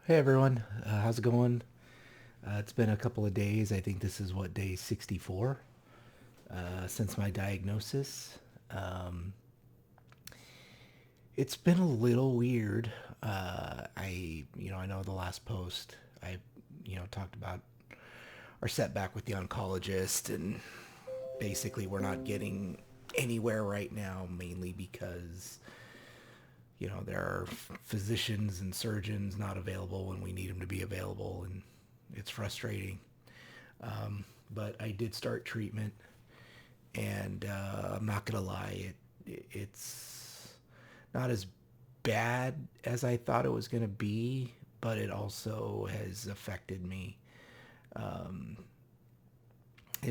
Hey everyone, how's it going? It's been a couple of days. I think this is what day 64 since my diagnosis. Um, it's been a little weird. I know the last post I, talked about our setback with the oncologist, and basically we're not getting anywhere right now, mainly because there are physicians and surgeons not available when we need them to be available, and it's frustrating. But I did start treatment, and I'm not gonna lie, it's not as bad as I thought it was gonna be, but it also has affected me in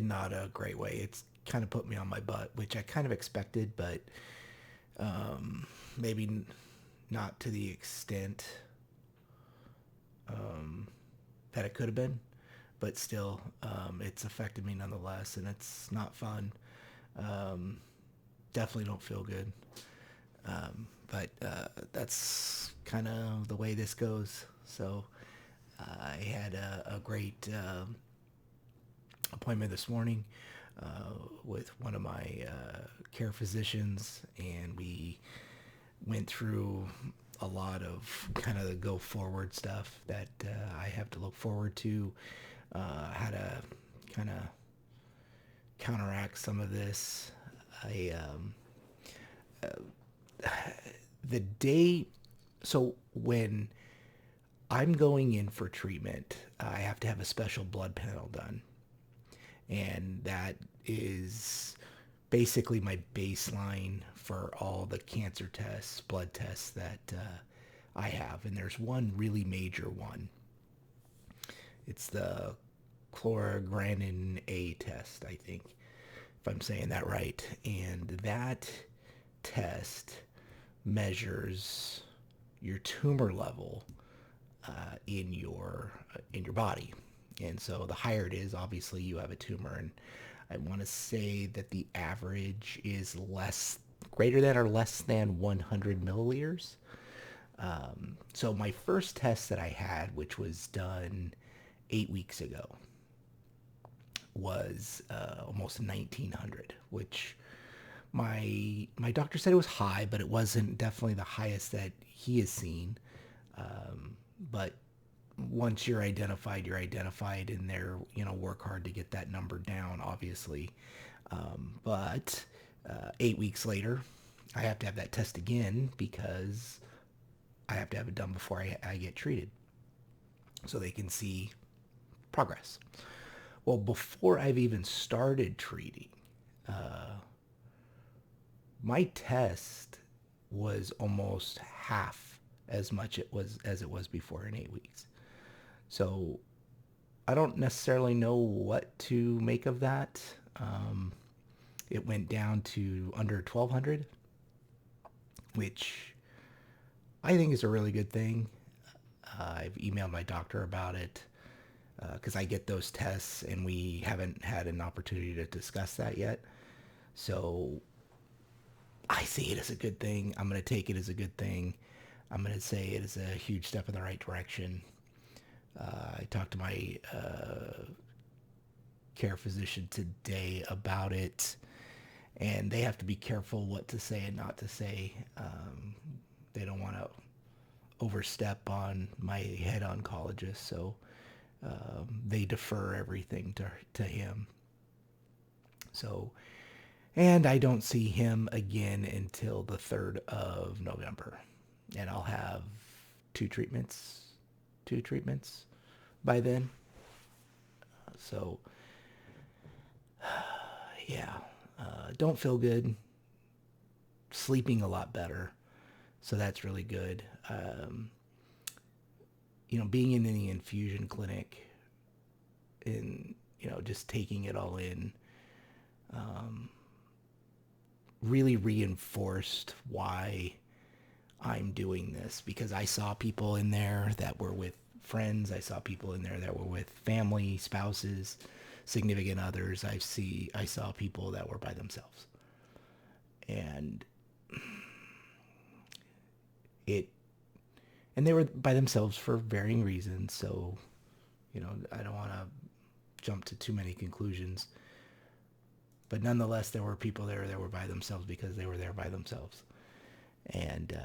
not a great way. It's kind of put me on my butt, which I kind of expected, but maybe not to the extent that it could have been. But still, it's affected me nonetheless, and it's not fun. Um, Definitely don't feel good. But that's kind of the way this goes. So I had a great appointment this morning with one of my care physicians, and we went through a lot of kind of the go forward stuff that I have to look forward to, how to kind of counteract some of this. I The day, so when I'm going in for treatment, I have to have a special blood panel done, and that is basically my baseline for all the cancer tests, blood tests that I have. And there's one really major one. It's the chlorogranin A test, I think, if I'm saying that right. And that test measures your tumor level in your body. And so the higher it is, obviously you have a tumor. And I want to say that the average is less, greater than or less than 100 milliliters. So my first test that I had, which was done 8 weeks ago, was almost 1900, which my doctor said it was high, but it wasn't definitely the highest that he has seen. But once you're identified, and they're work hard to get that number down, obviously. But 8 weeks later, I have to have that test again because I have to have it done before I get treated, so they can see progress. Well, before I've even started treating, my test was almost half as much it was as it was before in 8 weeks. So I don't necessarily know what to make of that. Um, it went down to under 1,200, which I think is a really good thing. I've emailed my doctor about it because I get those tests, and we haven't had an opportunity to discuss that yet. So I see it as a good thing. I'm going to take it as a good thing. I'm going to say it is a huge step in the right direction. I talked to my care physician today about it, and they have to be careful what to say and not to say. They don't want to overstep on my head oncologist, so they defer everything to him. So, and I don't see him again until the 3rd of November, and I'll have two treatments, two treatments by then. So, yeah, don't feel good. Sleeping a lot better, so that's really good. Being in the infusion clinic, and just taking it all in, really reinforced why I'm doing this, because I saw people in there that were with friends. I saw people in there that were with family, spouses, significant others. I saw people that were by themselves. And it And they were by themselves for varying reasons. So, I don't want to jump to too many conclusions. But nonetheless, there were people there that were by themselves because they were there by themselves. And,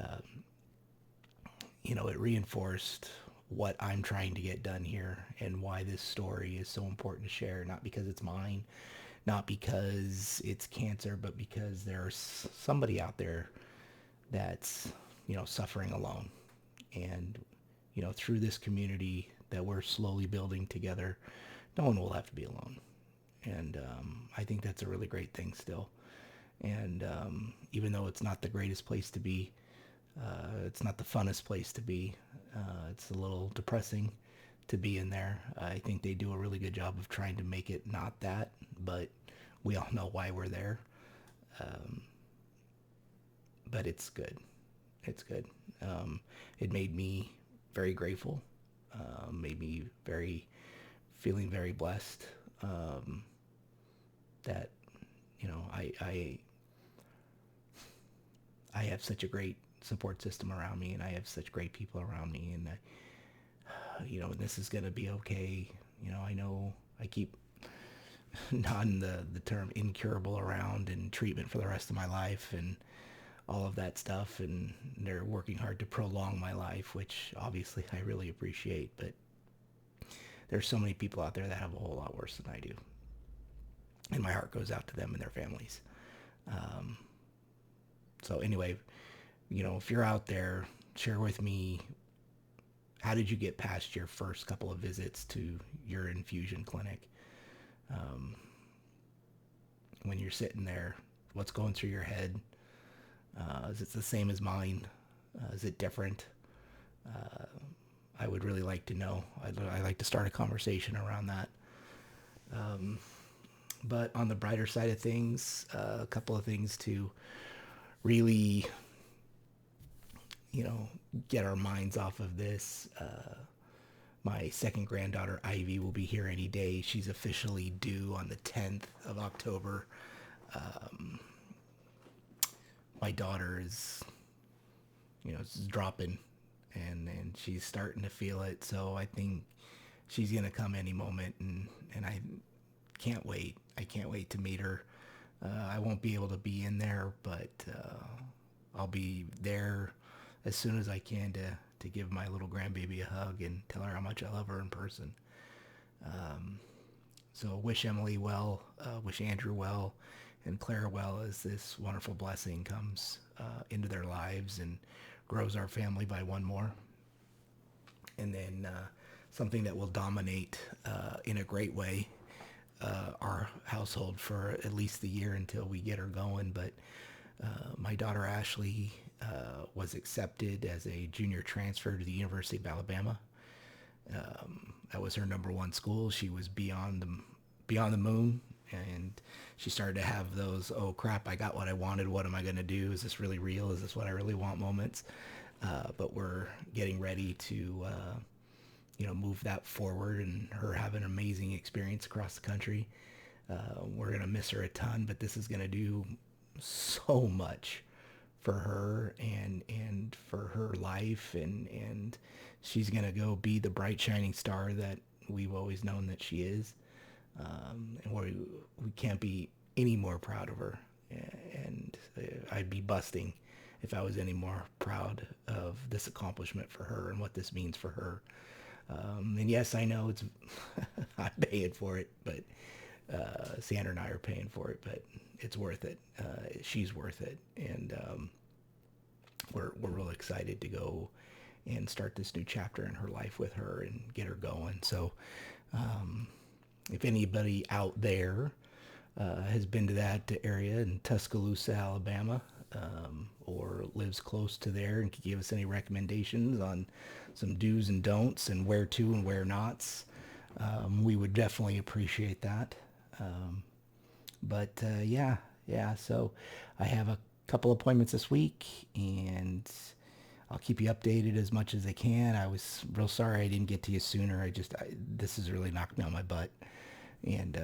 it reinforced what I'm trying to get done here and why this story is so important to share. Not because it's mine, not because it's cancer, but because there's somebody out there that's, suffering alone. And, through this community that we're slowly building together, no one will have to be alone. And I think that's a really great thing still. And even though it's not the greatest place to be, it's not the funnest place to be. It's a little depressing to be in there. I think they do a really good job of trying to make it not that, but we all know why we're there. Um, but it's good. It's good. It made me very grateful. Made me feeling very blessed. Um, that I have such a great support system around me, and I have such great people around me, and this is gonna be okay. I know I keep nodding the term incurable around and treatment for the rest of my life and all of that stuff, and they're working hard to prolong my life, which obviously I really appreciate. But there's so many people out there that have a whole lot worse than I do, and my heart goes out to them and their families. Um, so anyway, if you're out there, share with me, how did you get past your first couple of visits to your infusion clinic? Um, when you're sitting there, what's going through your head? Is it the same as mine? Is it different? Uh, I would really like to know. I'd like to start a conversation around that. Um, but on the brighter side of things, a couple of things to really, you know, get our minds off of this. My second granddaughter, Ivy, will be here any day. She's officially due on the 10th of October. Um, my daughter is, is dropping, and she's starting to feel it. So I think she's gonna come any moment, and I can't wait. I can't wait to meet her. I won't be able to be in there, but I'll be there as soon as I can to give my little grandbaby a hug and tell her how much I love her in person. Um, so wish Emily well, wish Andrew well, and Clara well as this wonderful blessing comes into their lives and grows our family by one more. And then something that will dominate in a great way our household for at least the year until we get her going. But my daughter Ashley was accepted as a junior transfer to the University of Alabama. That was her number one school. She was beyond the moon, and she started to have those, oh crap, I got what I wanted. What am I going to do? Is this really real? Is this what I really want moments? But we're getting ready to move that forward, and her have an amazing experience across the country. We're gonna miss her a ton, but this is gonna do so much for her and for her life, and she's gonna go be the bright shining star that we've always known that she is. And we can't be any more proud of her, and I'd be busting if I was any more proud of this accomplishment for her and what this means for her. And yes, I know it's I'm paying for it, but Sandra and I are paying for it, but it's worth it. She's worth it, and we're real excited to go and start this new chapter in her life with her and get her going. So, if anybody out there has been to that area in Tuscaloosa, Alabama, or lives close to there and can give us any recommendations on some do's and don'ts and where to and where nots, we would definitely appreciate that. But yeah. So I have a couple appointments this week, and I'll keep you updated as much as I can. I was real sorry I didn't get to you sooner. This has really knocked me on my butt, and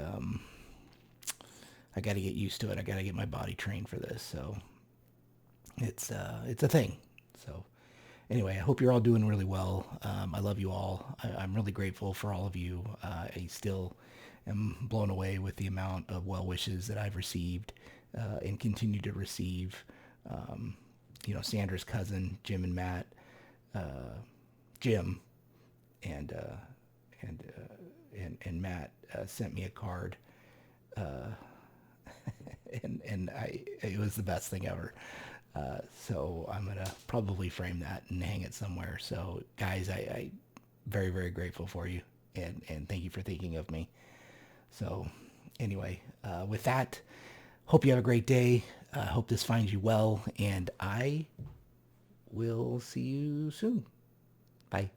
I got to get used to it. I got to get my body trained for this. So it's a thing. So Anyway, I hope you're all doing really well. I love you all. I'm really grateful for all of you. I still am blown away with the amount of well wishes that I've received and continue to receive. Um, Sandra's cousin, Jim and Matt, Jim and and Matt sent me a card, and it was the best thing ever. So I'm gonna probably frame that and hang it somewhere. So guys, I very very grateful for you, and thank you for thinking of me. So anyway, with that, hope you have a great day. Hope this finds you well, and I will see you soon. Bye.